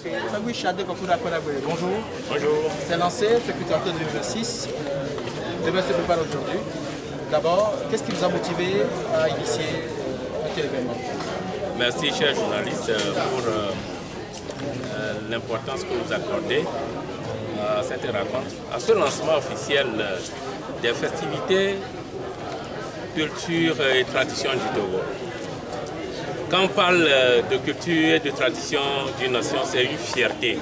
Bonjour. Bonjour. C'est lancé, Fécutrato 2026. Demain se prépare aujourd'hui. D'abord, qu'est-ce qui vous a motivé à initier un tel événement? Merci, chers journalistes, pour l'importance que vous accordez à cette rencontre, à ce lancement officiel des festivités, culture et tradition du Togo. Quand on parle de culture et de tradition d'une nation, c'est une fierté,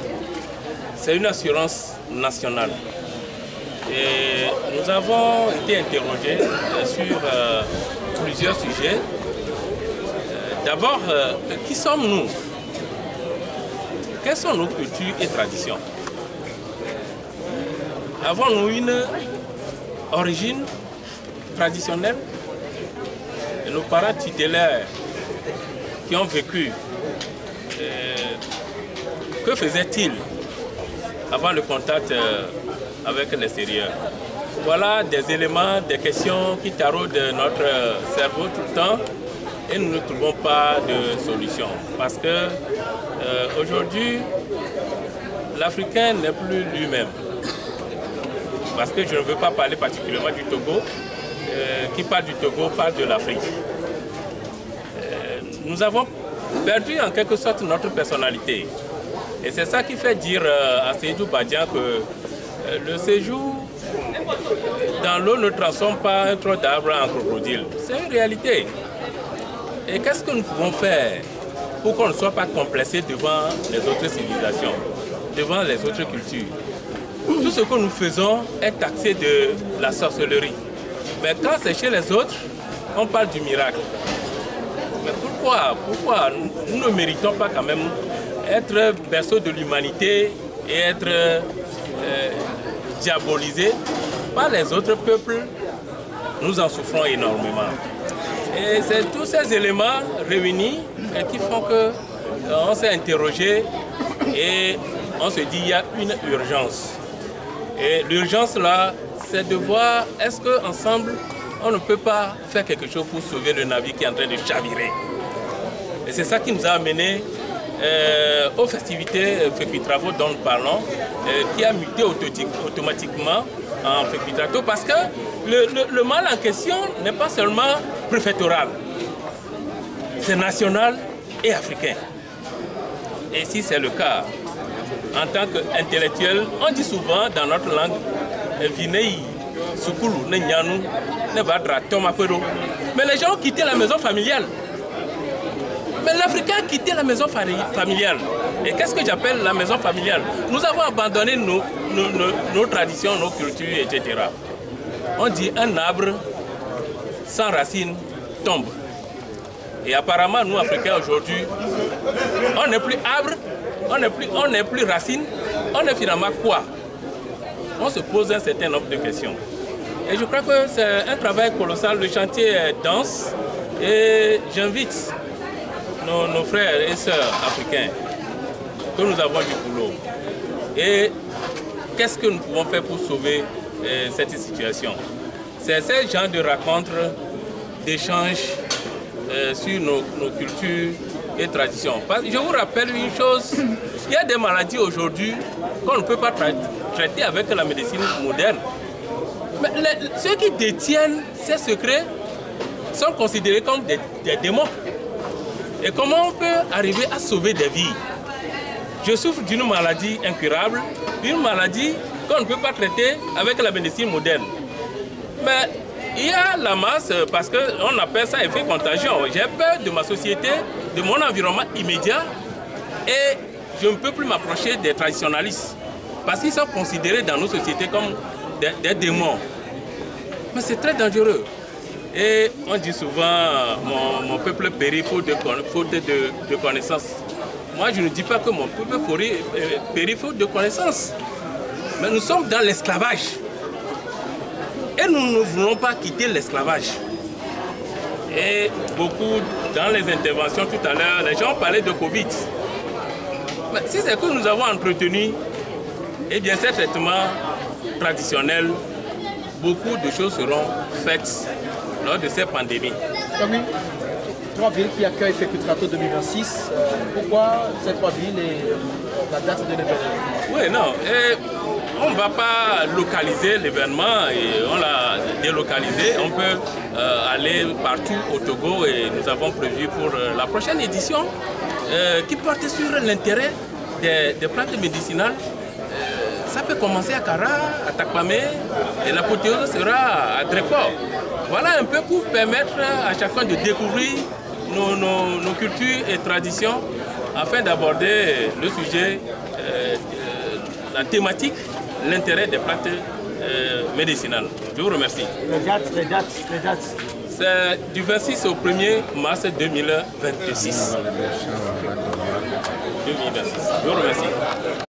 c'est une assurance nationale. Et nous avons été interrogés sur plusieurs sujets. D'abord, qui sommes-nous? Quelles sont nos cultures et traditions? Avons-nous une origine traditionnelle? Et nos parents tutélaires qui ont vécu, que faisaient-ils avant le contact avec l'extérieur? Voilà des éléments, des questions qui taraudent notre cerveau tout le temps et nous ne trouvons pas de solution. Parce que aujourd'hui, l'Africain n'est plus lui-même. Parce que je ne veux pas parler particulièrement du Togo. Qui parle du Togo parle de l'Afrique. Nous avons perdu en quelque sorte notre personnalité. Et c'est ça qui fait dire à Seydou Badian que le séjour dans l'eau ne transforme pas un tronc d'arbre en crocodile. C'est une réalité. Et qu'est-ce que nous pouvons faire pour qu'on ne soit pas complexé devant les autres civilisations, devant les autres cultures? Tout ce que nous faisons est taxé de la sorcellerie. Mais quand c'est chez les autres, on parle du miracle. Mais pourquoi nous ne méritons pas quand même être berceau de l'humanité et être diabolisés par les autres peuples? Nous en souffrons énormément. Et c'est tous ces éléments réunis qui font qu'on s'est interrogé et on se dit qu'il y a une urgence. Et l'urgence là, c'est de voir est-ce qu'ensemble, on ne peut pas faire quelque chose pour sauver le navire qui est en train de chavirer. Et c'est ça qui nous a amenés aux festivités Fécutrato dont nous parlons, qui a muté automatiquement en Fécutrato parce que le mal en question n'est pas seulement préfectoral, c'est national et africain. Et si c'est le cas, en tant qu'intellectuel, on dit souvent dans notre langue, mais les gens ont quitté la maison familiale. Mais l'Africain a quitté la maison familiale. Et qu'est-ce que j'appelle la maison familiale? Nous avons abandonné nos traditions, nos cultures, etc. On dit un arbre sans racines tombe. Et apparemment, nous, Africains, aujourd'hui, on n'est plus arbre, on n'est plus racine, on est finalement quoi? On se pose un certain nombre de questions. Et je crois que c'est un travail colossal, le chantier est dense et j'invite nos frères et sœurs africains que nous avons du boulot. Et qu'est-ce que nous pouvons faire pour sauver cette situation? C'est ce genre de rencontres, d'échanges sur nos cultures et traditions. Je vous rappelle une chose, il y a des maladies aujourd'hui qu'on ne peut pas traiter avec la médecine moderne. Mais ceux qui détiennent ces secrets sont considérés comme des démons. Et comment on peut arriver à sauver des vies? Je souffre d'une maladie incurable, une maladie qu'on ne peut pas traiter avec la médecine moderne. Mais il y a la masse, parce qu'on appelle ça effet contagion. J'ai peur de ma société, de mon environnement immédiat, et je ne peux plus m'approcher des traditionalistes. Parce qu'ils sont considérés dans nos sociétés comme des démons. Mais c'est très dangereux. Et on dit souvent, mon peuple périt faute de connaissances. Moi, je ne dis pas que mon peuple périt faute de connaissances. Mais nous sommes dans l'esclavage. Et nous ne voulons pas quitter l'esclavage. Et beaucoup, dans les interventions tout à l'heure, les gens parlaient de Covid. Mais si c'est que nous avons entretenu, eh bien ces traitements traditionnels, beaucoup de choses seront faites lors de ces pandémies. Tommy, 3 villes qui accueillent Fécutrato 2026, pourquoi ces 3 villes et la date de l'événement? Oui, non. On ne va pas localiser l'événement et on l'a délocalisé. On peut aller partout au Togo et nous avons prévu pour la prochaine édition qui porte sur l'intérêt des plantes médicinales. Ça peut commencer à Kara, à Takpamé et l'apothéose sera à Dréport. Voilà un peu pour permettre à chacun de découvrir nos cultures et traditions afin d'aborder le sujet, la thématique, l'intérêt des plantes médicinales. Je vous remercie. Les dates. C'est du 26 au 1er mars 2026. Je vous remercie.